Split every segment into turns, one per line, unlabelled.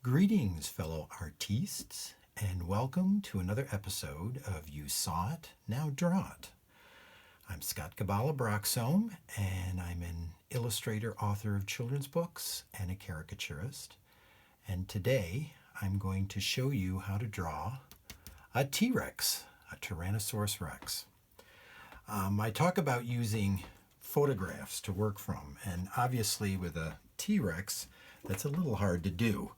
Greetings, fellow artistes, and welcome to another episode of You Saw It, Now Draw It. I'm Scott Kabbalah Broxome, and I'm an illustrator, author of children's books, and a caricaturist. And today I'm going to show you how to draw a T-Rex, a Tyrannosaurus Rex. I talk about using photographs to work from, and obviously with a T-Rex, that's a little hard to do.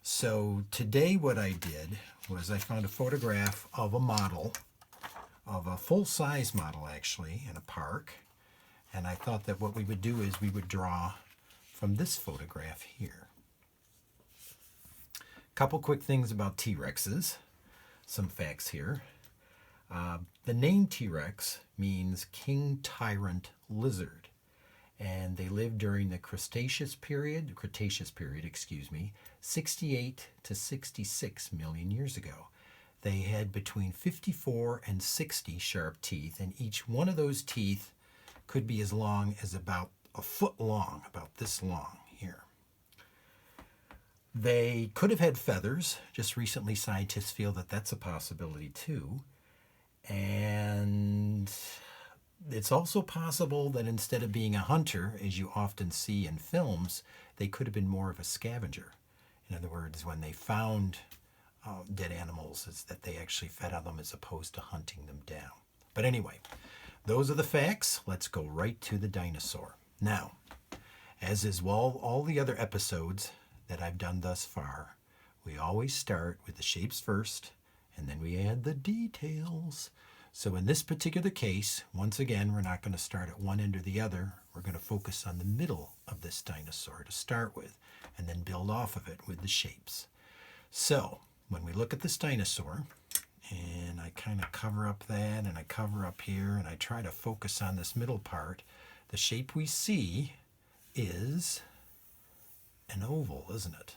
So today what I did was I found a photograph of a model, of a full-size model actually, in a park. And I thought that what we would do is we would draw from this photograph here. Couple quick things about T-Rexes, some facts here. The name T-Rex means king tyrant lizard. And they lived during the Cretaceous period, 68 to 66 million years ago. They had between 54 and 60 sharp teeth, and each one of those teeth could be as long as about a foot long, about this long here. They could have had feathers. Just recently, scientists feel that that's a possibility too. And it's also possible that instead of being a hunter, as you often see in films, they could have been more of a scavenger. In other words, when they found dead animals, it's that they actually fed on them as opposed to hunting them down. But anyway, those are the facts. Let's go right to the dinosaur. Now, as is all the other episodes that I've done thus far, we always start with the shapes first, and then we add the details. So in this particular case, once again, we're not going to start at one end or the other. We're going to focus on the middle of this dinosaur to start with, and then build off of it with the shapes. So when we look at this dinosaur, and I kind of cover up that, and I cover up here, and I try to focus on this middle part, the shape we see is an oval, isn't it?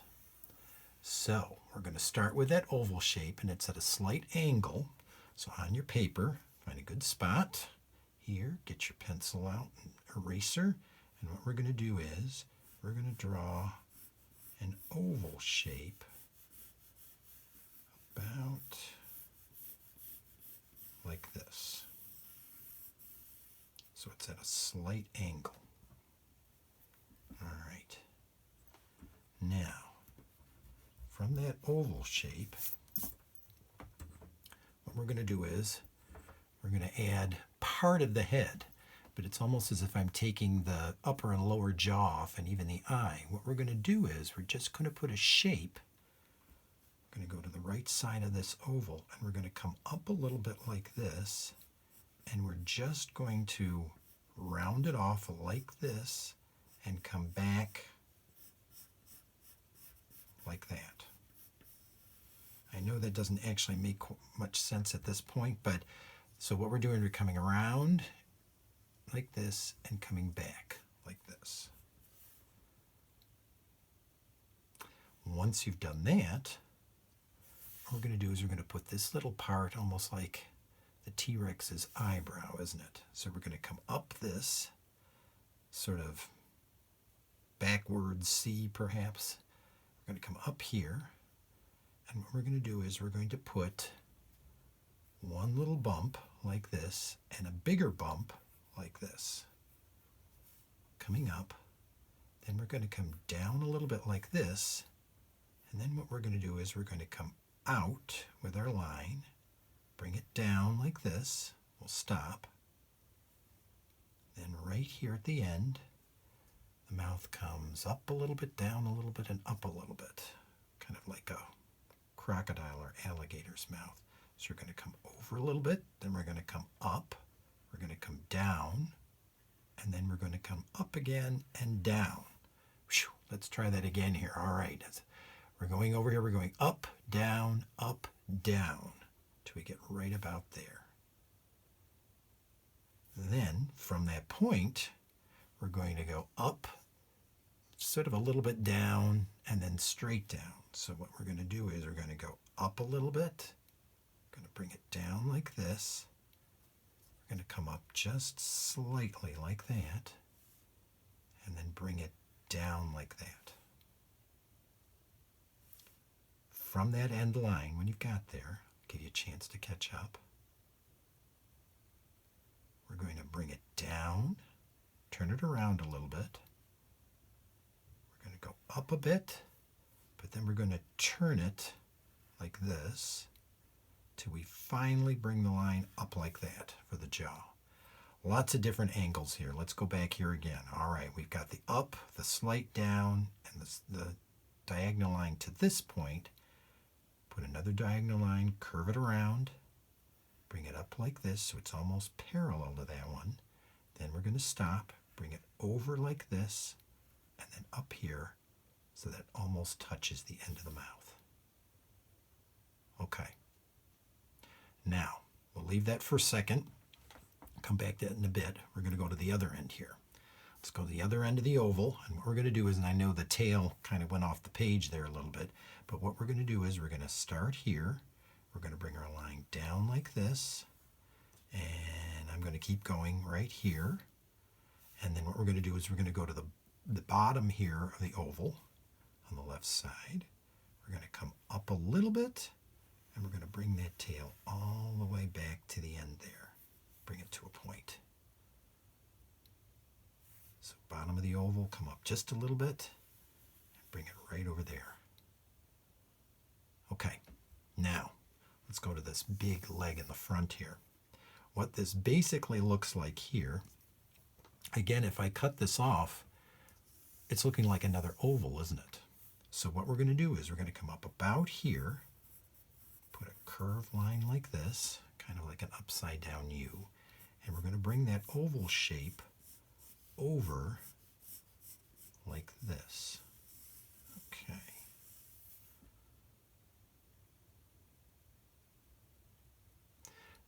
So we're going to start with that oval shape, and it's at a slight angle. So on your paper, find a good spot. Here, get your pencil out and eraser. And what we're going to do is we're going to draw an oval shape about like this. So it's at a slight angle. All right. Now, from that oval shape, what we're going to do is we're going to add part of the head, but it's almost as if I'm taking the upper and lower jaw off and even the eye. What we're going to do is we're just going to put a shape. We're going to go to the right side of this oval, and we're going to come up a little bit like this, and we're just going to round it off like this and come back like that. I know that doesn't actually make much sense at this point, but so what we're doing, we're coming around like this and coming back like this. Once you've done that, what we're going to do is we're going to put this little part almost like the T-Rex's eyebrow, isn't it? So we're going to come up this sort of backwards C perhaps. We're going to come up here. And what we're going to do is we're going to put one little bump like this and a bigger bump like this. Coming up. Then we're going to come down a little bit like this. And then what we're going to do is we're going to come out with our line, bring it down like this. We'll stop. Then right here at the end, the mouth comes up a little bit, down a little bit, and up a little bit. Kind of like a crocodile or alligator's mouth. So we're going to come over a little bit, then we're going to come up, we're going to come down, and then we're going to come up again and down. Whew, let's try that again here. All right. We're going over here, we're going up, down, till we get right about there. Then from that point, we're going to go up, sort of a little bit down, and then straight down. So what we're going to do is we're going to go up a little bit, going to bring it down like this. We're going to come up just slightly like that, and then bring it down like that. from that end line, when you've got there, give you a chance to catch up. We're going to bring it down, turn it around a little bit. We're going to go up a bit, but then we're going to turn it like this till we finally bring the line up like that for the jaw. Lots of different angles here. Let's go back here again. All right, we've got the up, the slight down, and the diagonal line to this point. Put another diagonal line, curve it around, bring it up like this so it's almost parallel to that one. Then we're going to stop, bring it over like this, and then up here so that it almost touches the end of the mouth. Okay. Now, we'll leave that for a second. Come back to that in a bit. We're going to go to the other end here. Let's go to the other end of the oval. And what we're going to do is, and I know the tail kind of went off the page there a little bit, but what we're going to do is we're going to start here. We're going to bring our line down like this. And I'm going to keep going right here. And then what we're going to do is we're going to go to the bottom here of the oval on the left side. We're going to come up a little bit, and we're going to bring that tail all the way back to the end there. Bring it to a point. So bottom of the oval, come up just a little bit, and bring it right over there. Okay, now let's go to this big leg in the front here. What this basically looks like here, again, if I cut this off, it's looking like another oval, isn't it? So what we're going to do is we're going to come up about here, put a curved line like this, kind of like an upside down U, and we're going to bring that oval shape over like this. Okay.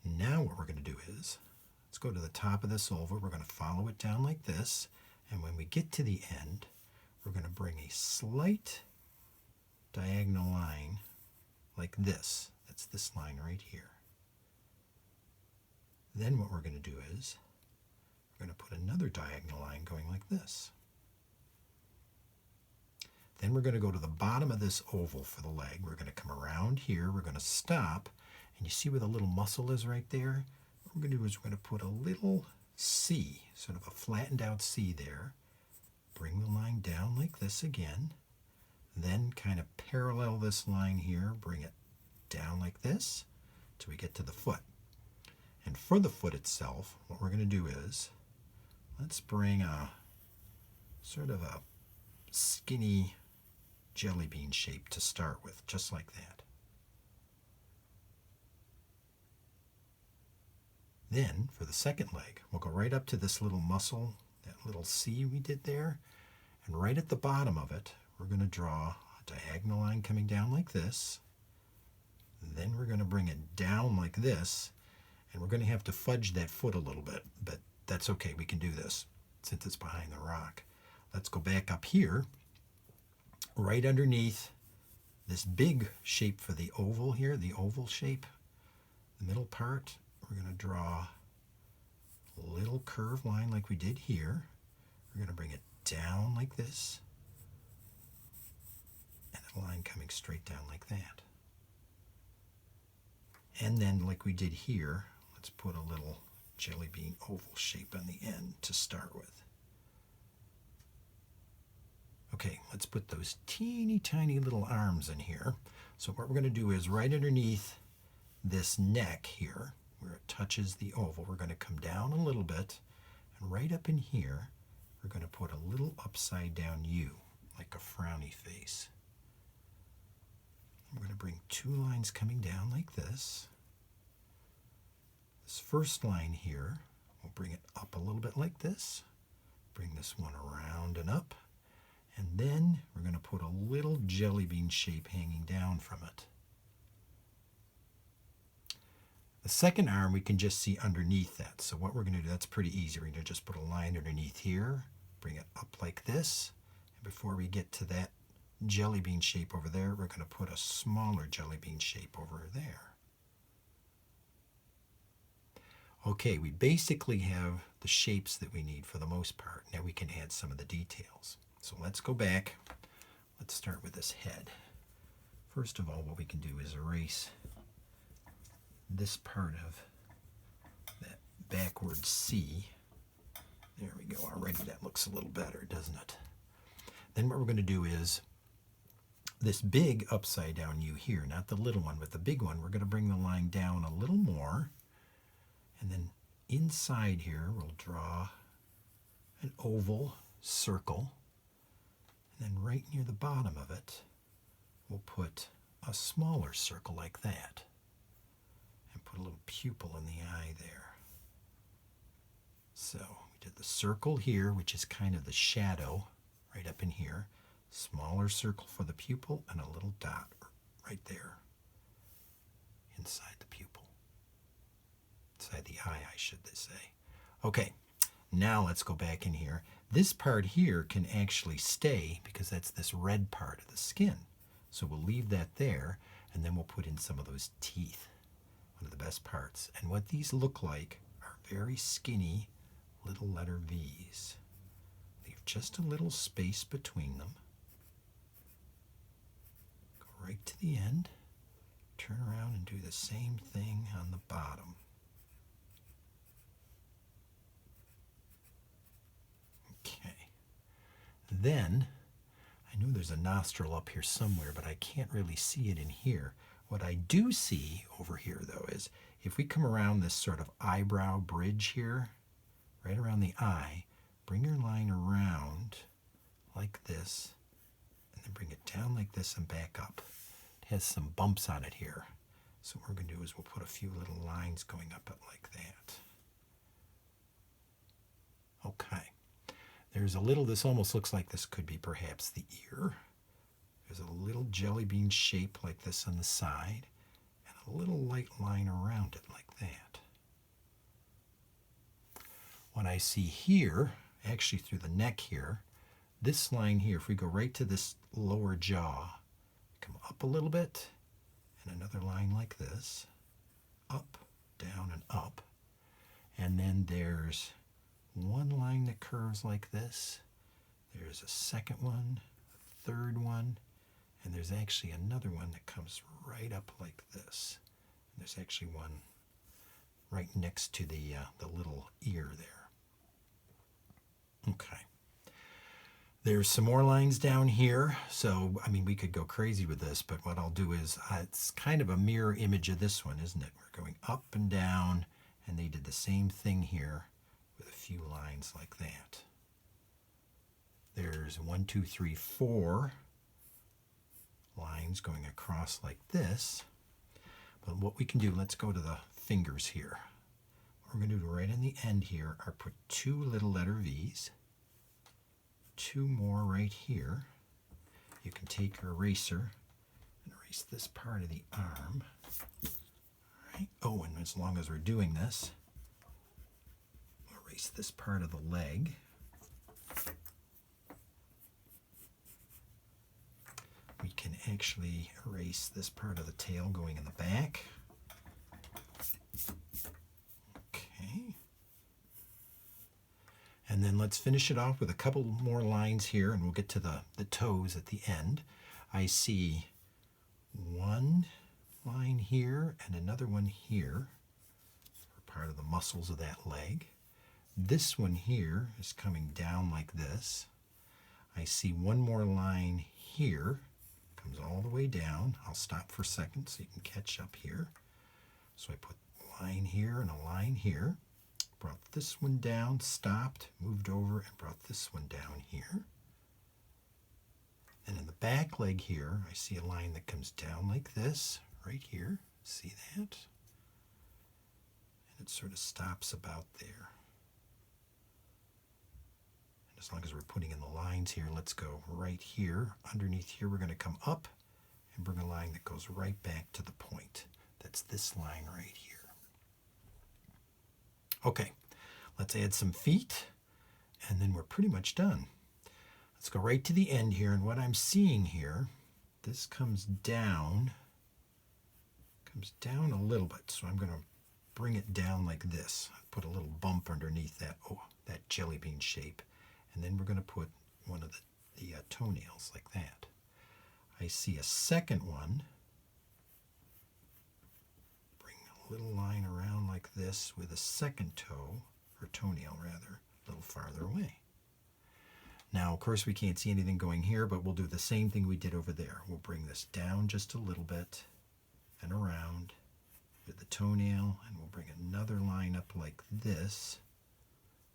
Now what we're going to do is, let's go to the top of this oval. We're going to follow it down like this, and when we get to the end, we're going to bring a slight diagonal line like this. That's this line right here. Then what we're going to do is we're going to put another diagonal line going like this. Then we're going to go to the bottom of this oval for the leg. We're going to come around here. We're going to stop. And you see where the little muscle is right there? What we're going to do is we're going to put a little C, sort of a flattened out C there. Bring the line down like this again. Then kind of parallel this line here. Bring it down like this till we get to the foot. And for the foot itself, what we're going to do is, let's bring a sort of a skinny jelly bean shape to start with, just like that. Then, for the second leg, we'll go right up to this little muscle, that little C we did there, and right at the bottom of it, we're going to draw a diagonal line coming down like this. Then we're going to bring it down like this, and we're going to have to fudge that foot a little bit, but that's okay. We can do this since it's behind the rock. Let's go back up here, right underneath this big shape for the oval here, the oval shape, the middle part. We're going to draw a little curved line like we did here. We're going to bring it down like this, and a line coming straight down like that. And then, like we did here, let's put a little jelly bean oval shape on the end to start with. Okay, let's put those teeny tiny little arms in here. So what we're going to do is right underneath this neck here, where it touches the oval, we're going to come down a little bit, and right up in here, we're going to put a little upside down U, like a frowny face. We're going to bring two lines coming down like this. This first line here, we'll bring it up a little bit like this. Bring this one around and up. And then we're going to put a little jelly bean shape hanging down from it. The second arm we can just see underneath that. So what we're going to do, that's pretty easy. We're going to just put a line underneath here, bring it up like this. And before we get to that jelly bean shape over there, we're going to put a smaller jelly bean shape over there. Okay, we basically have the shapes that we need for the most part. Now we can add some of the details. So let's go back. Let's start with this head. First of all, what we can do is erase this part of that backward C. There we go. Already that looks a little better, doesn't it? Then what we're going to do is this big upside down U here, not the little one, but the big one, we're going to bring the line down a little more. And then inside here, we'll draw an oval circle. And then right near the bottom of it, we'll put a smaller circle like that. And put a little pupil in the eye there. So we did the circle here, which is kind of the shadow right up in here. Smaller circle for the pupil and a little dot right there inside the pupil. Inside the eye, I should say. Okay, now let's go back in here. This part here can actually stay because that's this red part of the skin. So we'll leave that there, and then we'll put in some of those teeth, one of the best parts. And what these look like are very skinny little letter V's. Leave just a little space between them. Go right to the end, turn around and do the same thing on the bottom. Okay. Then, I know there's a nostril up here somewhere, but I can't really see it in here. What I do see over here, though, is if we come around this sort of eyebrow bridge here, right around the eye, bring your line around like this, and then bring it down like this and back up. It has some bumps on it here. So what we're going to do is we'll put a few little lines going up it like that. Okay. There's a little, this almost looks like this could be perhaps the ear. There's a little jelly bean shape like this on the side, and a little light line around it like that. What I see here, actually through the neck here, this line here, if we go right to this lower jaw, come up a little bit, and another line like this, up, down, and up. And then there's one line that curves like this. There's a second one, a third one, and there's actually another one that comes right up like this. And there's actually one right next to the little ear there. Okay. There's some more lines down here. So, I mean, we could go crazy with this, but what I'll do is, it's kind of a mirror image of this one, isn't it? We're going up and down, and they did the same thing here with a few lines like that. There's 1, 2, 3, 4 lines going across like this. But what we can do, let's go to the fingers here. What we're going to do right in the end here are put 2 little letter V's, 2 more right here. You can take your eraser and erase this part of the arm. All right. Oh, and as long as we're doing this, we'll erase this part of the leg. We can actually erase this part of the tail going in the back. Okay. And then let's finish it off with a couple more lines here, and we'll get to the toes at the end. I see one line here and another one here for part of the muscles of that leg. This one here is coming down like this. I see one more line here, comes all the way down. I'll stop for a second so you can catch up here. So I put a line here and a line here. Brought this one down, stopped, moved over, and brought this one down here. And in the back leg here, I see a line that comes down like this, right here. See that? And it sort of stops about there. And as long as we're putting in the lines here, let's go right here. Underneath here, we're going to come up and bring a line that goes right back to the point. That's this line right here. Okay, let's add some feet, and then we're pretty much done. Let's go right to the end here, and what I'm seeing here, this comes down a little bit, so I'm going to bring it down like this. Put a little bump underneath that, that jelly bean shape, and then we're going to put one of the toenails like that. I see a second one. Bring a little line around like this with a second toe, or toenail rather, a little farther away. Now, of course, we can't see anything going here, but we'll do the same thing we did over there. We'll bring this down just a little bit and around with the toenail, and we'll bring another line up like this,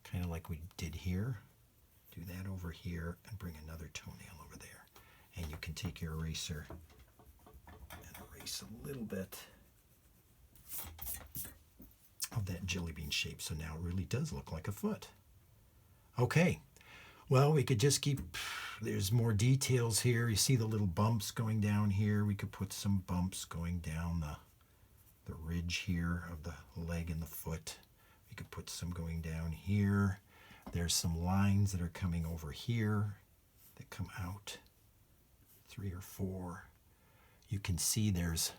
kind of like we did here. Do that over here and bring another toenail over there. And you can take your eraser and erase a little bit of that jelly bean shape. So now it really does look like a foot. Okay. Well, we could just keep, there's more details here. You see the little bumps going down here. We could put some bumps going down the ridge here of the leg and the foot. We could put some going down here. There's some lines that are coming over here that come out, 3 or 4. You can see there's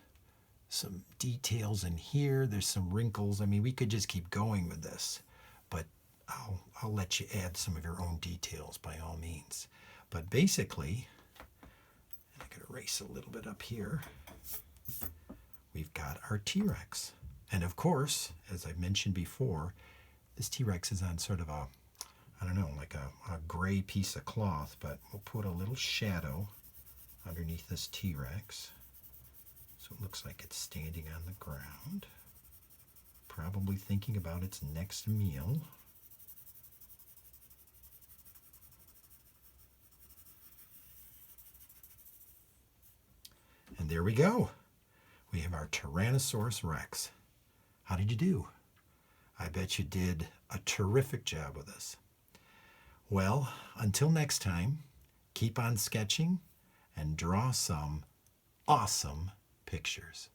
some details in here. There's some wrinkles. I mean, we could just keep going with this, but I'll let you add some of your own details by all means. But basically, I could erase a little bit up here. We've got our T-Rex. And of course, as I mentioned before, this T-Rex is on sort of a, I don't know, like a gray piece of cloth, but we'll put a little shadow underneath this T-Rex. So it looks like it's standing on the ground, probably thinking about its next meal. And there we go. We have our Tyrannosaurus Rex. How did you do? I bet you did a terrific job with this. Well, until next time, keep on sketching and draw some awesome pictures.